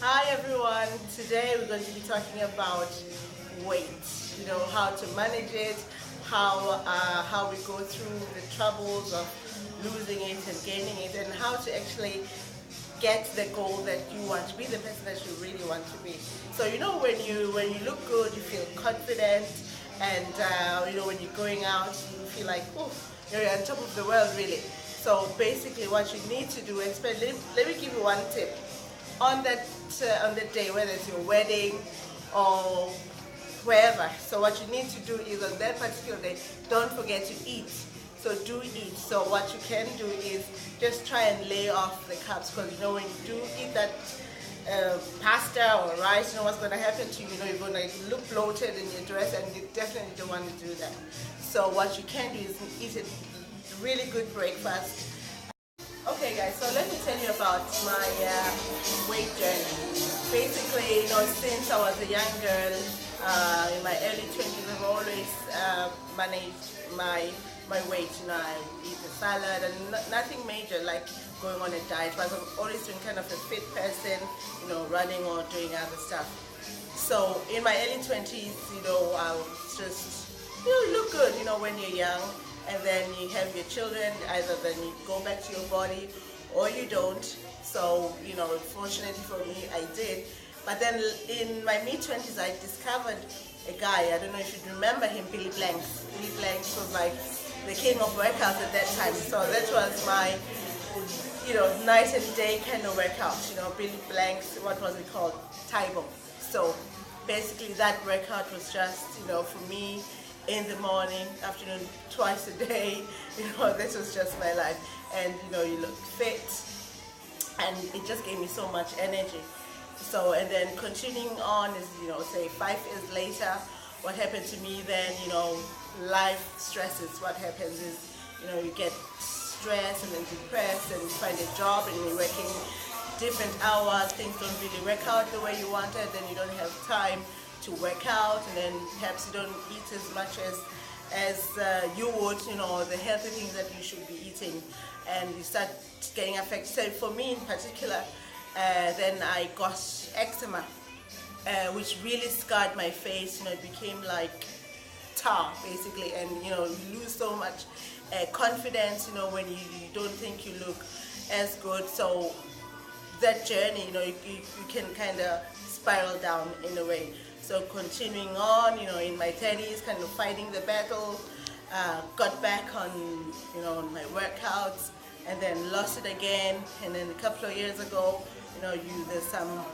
Hi everyone, today we're going to be talking about weight, how to manage it, how we go through the troubles of losing it and gaining it, and how to actually get the goal that you want to be, the person that you really want to be. So when you look good, you feel confident, and when you're going out, you feel like, oh, you're on top of the world, really. So basically, what you need to do, and let me give you one tip on the day, whether it's your wedding or wherever. So what you need to do is on that particular day, don't forget to eat. So do eat. So what you can do is just try and lay off the carbs, because when you do eat that pasta or rice, what's going to happen to you. You're going to look bloated in your dress, and you definitely don't want to do that. So what you can do is eat a really good breakfast. Okay guys, so let me tell you about my weight journey. Basically, since I was a young girl, in my early 20s, I've always managed my weight. I eat a salad and nothing major like going on a diet, but I've always been kind of a fit person, running or doing other stuff. So in my early 20s, I was just, look good, when you're young, and then you have your children. Either then you go back to your body or you don't. So fortunately for me, I did. But then in my mid-20s, I discovered a guy. I don't know if you remember him, Billy Blanks. Billy Blanks was like the king of workouts at that time. So that was my night and day kind of workout. Billy Blanks, what was it called? Taibo. So basically that workout was just for me, in the morning, afternoon, twice a day. This was just my life. And you look fit, and it just gave me so much energy. So, and then continuing on is, say 5 years later, what happened to me then, life stresses. What happens is, you get stressed and then depressed, and you find a job and you're working different hours, things don't really work out the way you wanted, then you don't have time to work out, and then perhaps you don't eat as much as you would, the healthy things that you should be eating, and you start getting affected. So for me in particular, then I got eczema, which really scarred my face. It became like tar basically, and you lose so much confidence, when you don't think you look as good. So that journey, you can kind of spiral down in a way. So continuing on, in my 30s, kind of fighting the battle, got back on, on my workouts, and then lost it again. And then a couple of years ago, there's some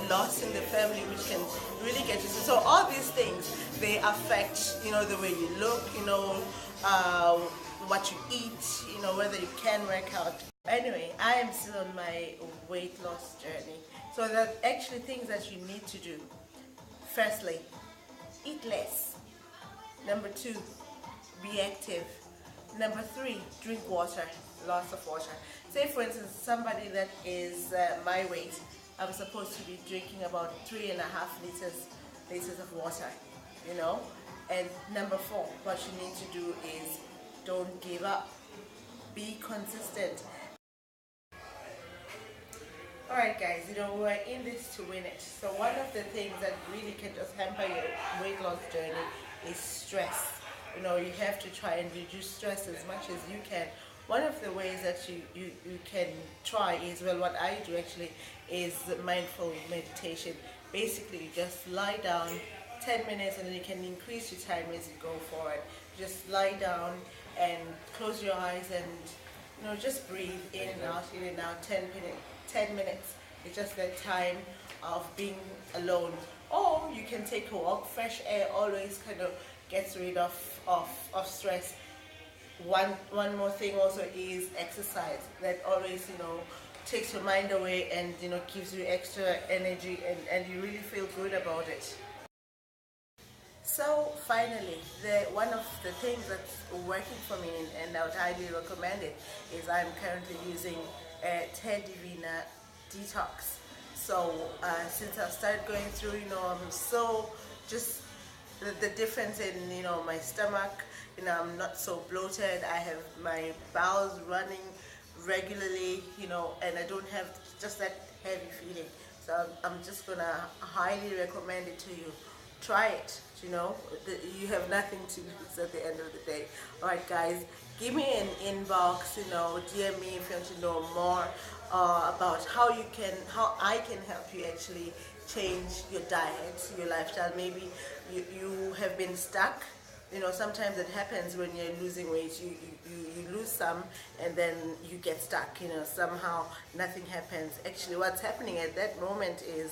loss in the family which can really get you. So all these things, they affect, the way you look, what you eat, whether you can work out. Anyway, I am still on my weight loss journey. So there are actually things that you need to do. Firstly, eat less. Number 2, be active. Number 3, drink water, lots of water. Say for instance, somebody that is my weight, I'm supposed to be drinking about 3.5 liters of water, And number 4, what you need to do is don't give up. Be consistent. Alright guys, we're in this to win it. So one of the things that really can just hamper your weight loss journey is stress. You have to try and reduce stress as much as you can. One of the ways that you can try is, well, what I do actually is mindful meditation. Basically, you just lie down 10 minutes, and then you can increase your time as you go forward. Just lie down and close your eyes, and just breathe in and out, 10 minutes. It's just that time of being alone. Or you can take a walk. Fresh air always kind of gets rid of stress. One more thing also is exercise. That always, takes your mind away, and gives you extra energy, and you really feel good about it. So finally, one of the things that's working for me, and I would highly recommend it, is I'm currently using Teddy Vina Detox. So since I started going through, I'm so just the difference in my stomach. I'm not so bloated. I have my bowels running regularly, and I don't have just that heavy feeling. So I'm just gonna highly recommend it to you. Try it. You know, you have nothing to lose at the end of the day. All right, guys, give me an inbox. You know, DM me if you want to know more about how I can help you actually change your diet, your lifestyle. Maybe you have been stuck. You know, sometimes it happens when you're losing weight. You lose some and then you get stuck. You know, somehow nothing happens. Actually, what's happening at that moment is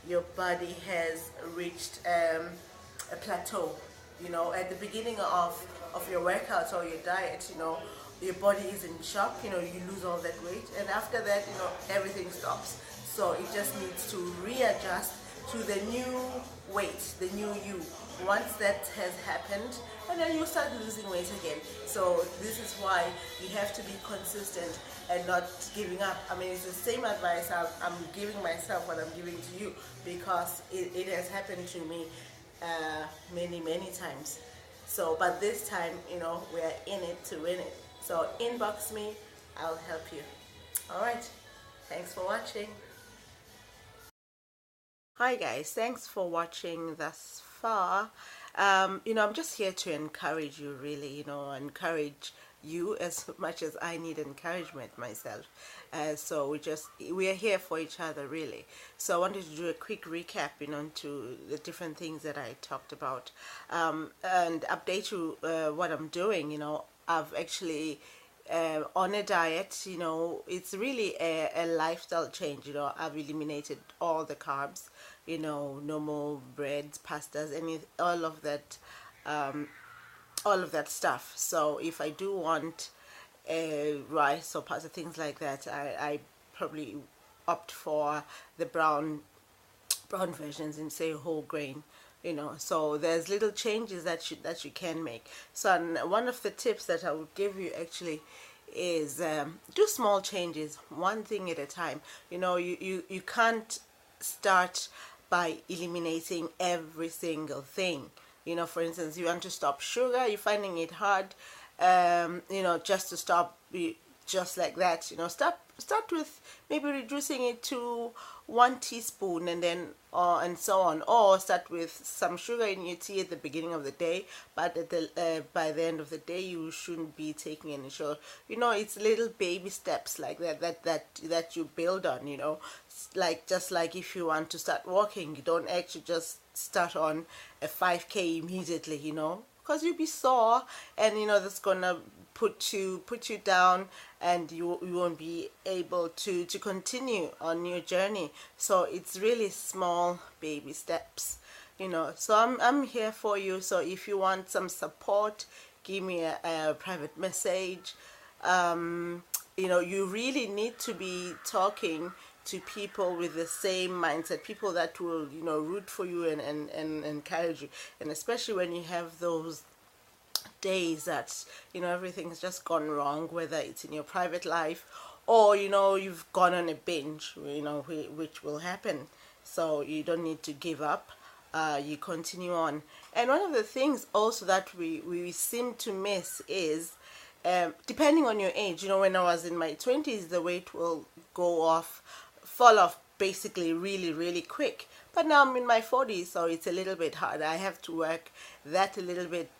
your body has reached a plateau. You know, at the beginning of your workout or your diet, you know, your body is in shock. You know, you lose all that weight, and after that, you know, everything stops. So it just needs to readjust to the new weight, the new you. Once that has happened, and then you start losing weight again. So this is why you have to be consistent and not giving up. I mean, it's the same advice I'm giving myself what I'm giving to you, because it has happened to me many times. So, but this time, you know, we're in it to win it. So inbox me, I'll help you. All right, thanks for watching. Hi guys, thanks for watching thus far. You know, I'm just here to encourage you, really, you know, encourage you as much as I need encouragement myself. So we are here for each other, really. So I wanted to do a quick recap, you know, to the different things that I talked about, and update you what I'm doing. You know, I've actually on a diet. You know, it's really a lifestyle change. You know, I've eliminated all the carbs. You know, no more breads, pastas, all of that stuff. So if I do want rice or pasta, things like that, I probably opt for the brown versions and say whole grain. You know, so there's little changes that you can make. So one of the tips that I would give you actually is do small changes, one thing at a time. You know, you can't start by eliminating every single thing. You know, for instance, you want to stop sugar, you're finding it hard, you know, just to stop just like that. You know, start with maybe reducing it to 1 teaspoon, and then and so on. Or start with some sugar in your tea at the beginning of the day, but at the by the end of the day you shouldn't be taking any sugar. You know, it's little baby steps like that you build on. You know, like just like if you want to start walking, you don't actually just start on a 5K immediately. You know, because you'll be sore, and you know that's gonna put you down, and you won't be able to continue on your journey. So it's really small baby steps, you know. So I'm here for you. So if you want some support, give me a private message. You know, you really need to be talking to people with the same mindset, people that will, you know, root for you and encourage you. And especially when you have those days that, you know, everything's just gone wrong, whether it's in your private life or, you know, you've gone on a binge, you know, which will happen. So you don't need to give up. You continue on. And one of the things also that we seem to miss is depending on your age. You know, when I was in my 20s, the weight will fall off basically really quick. But now I'm in my 40s, so it's a little bit harder. I have to work that a little bit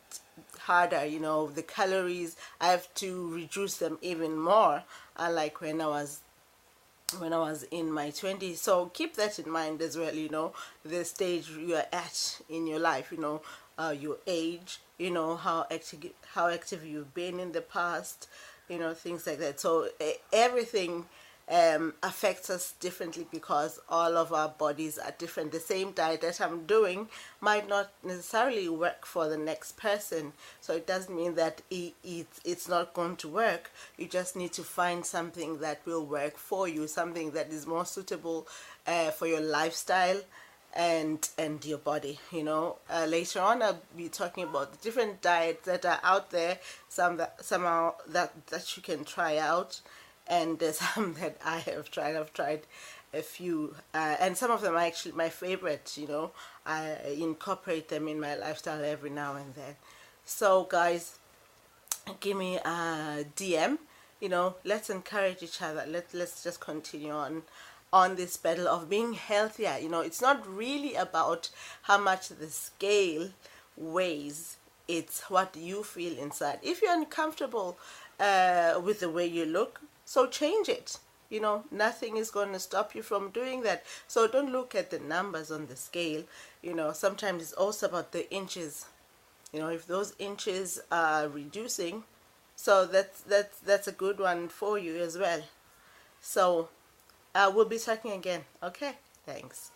harder. You know, the calories, I have to reduce them even more, unlike when I was in my 20s. So keep that in mind as well. You know, the stage you are at in your life, you know, your age, you know, how active you've been in the past, you know, things like that. So everything affects us differently, because all of our bodies are different. The same diet that I'm doing might not necessarily work for the next person. So it doesn't mean that it's not going to work. You just need to find something that will work for you, something that is more suitable for your lifestyle and your body. You know, later on I'll be talking about the different diets that are out there, some that you can try out, and there's some that I have tried. I've tried a few, and some of them are actually my favorites. You know, I incorporate them in my lifestyle every now and then. So guys, give me a DM. You know, let's encourage each other. Let's just continue on. on this battle of being healthier. You know, it's not really about how much the scale weighs, it's what you feel inside. If you're uncomfortable with the way you look, so change it. You know, nothing is going to stop you from doing that. So don't look at the numbers on the scale. You know, sometimes it's also about the inches. You know, if those inches are reducing, so that's a good one for you as well. So we'll be talking again. Okay, thanks.